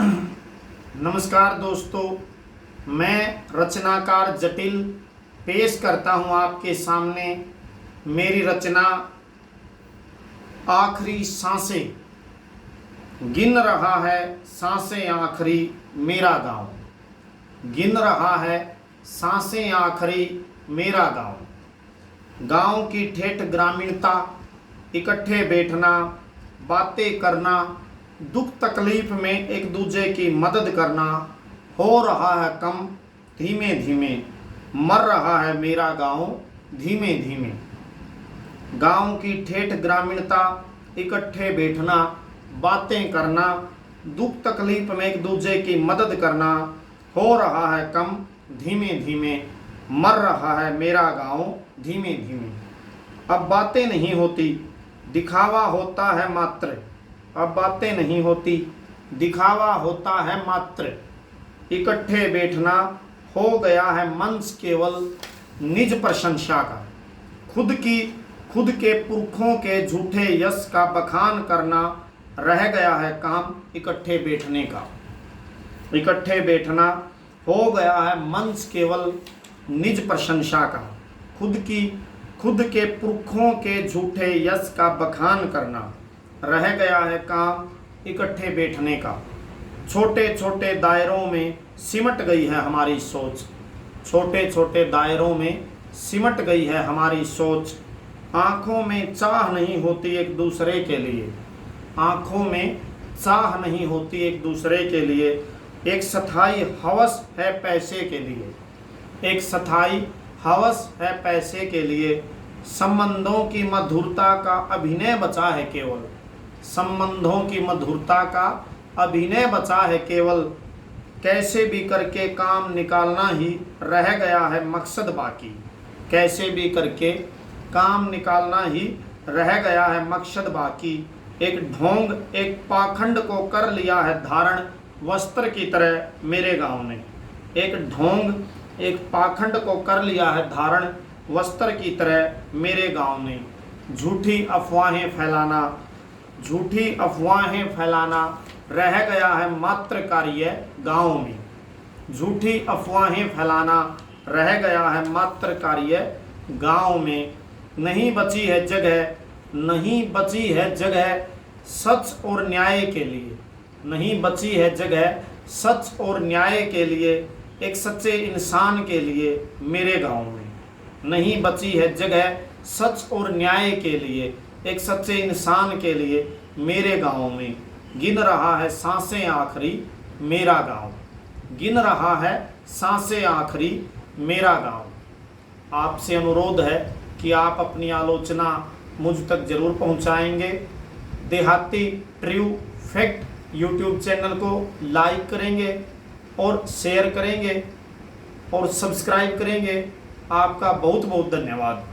नमस्कार दोस्तों, मैं रचनाकार जटिल पेश करता हूं आपके सामने मेरी रचना आखिरी सांसें। गिन रहा है सांसें आखिरी मेरा गांव। गिन रहा है सांसें आखिरी मेरा गांव। गांव की ठेठ ग्रामीणता, इकट्ठे बैठना, बातें करना, दुख तकलीफ में एक दूसरे की मदद करना। हो रहा है कम धीमे धीमे, मर रहा है मेरा गांव धीमे धीमे। गांव की ठेठ ग्रामीणता, इकट्ठे बैठना, बातें करना, दुख तकलीफ में एक दूसरे की मदद करना। हो रहा है कम धीमे धीमे, मर रहा है मेरा गांव धीमे धीमे। अब बातें नहीं होती, दिखावा होता है मात्र। अब बातें नहीं होती, दिखावा होता है मात्र। इकट्ठे बैठना हो गया है मंच केवल निज प्रशंसा का। खुद के पुरखों के झूठे यश का बखान करना रह गया है काम इकट्ठे बैठने का। इकट्ठे बैठना हो गया है मंच केवल निज प्रशंसा का। खुद के पुरखों के झूठे यश का बखान करना रह गया है काम इकट्ठे बैठने का। छोटे छोटे दायरों में सिमट गई है हमारी सोच। छोटे छोटे दायरों में सिमट गई है हमारी सोच। आँखों में चाह नहीं होती एक दूसरे के लिए। आँखों में चाह नहीं होती एक दूसरे के लिए। एक स्थायी हवस है पैसे के लिए। एक स्थायी हवस है पैसे के लिए। संबंधों की मधुरता का अभिनय बचा है केवल। संबंधों की मधुरता का अभिनय बचा है केवल। कैसे भी करके काम निकालना ही रह गया है मकसद बाकी। कैसे भी करके काम निकालना ही रह गया है मकसद बाकी। एक ढोंग एक पाखंड को कर लिया है धारण वस्त्र की तरह मेरे गांव ने। एक ढोंग एक पाखंड को कर लिया है धारण वस्त्र की तरह मेरे गांव ने। झूठी अफवाहें फैलाना रह गया है मात्र कार्य गांव में। झूठी अफवाहें फैलाना रह गया है मात्र कार्य गांव में। नहीं बची है जगह सच और न्याय के लिए। नहीं बची है जगह सच और न्याय के लिए, एक सच्चे इंसान के लिए मेरे गांव में। नहीं बची है जगह सच और न्याय के लिए, एक सच्चे इंसान के लिए मेरे गांव में। गिन रहा है सांसें आखिरी मेरा गांव। गिन रहा है सांसें आखिरी मेरा गांव। आपसे अनुरोध है कि आप अपनी आलोचना मुझ तक जरूर पहुंचाएंगे। देहाती ट्रू फैक्ट यूट्यूब चैनल को लाइक करेंगे और शेयर करेंगे और सब्सक्राइब करेंगे। आपका बहुत बहुत धन्यवाद।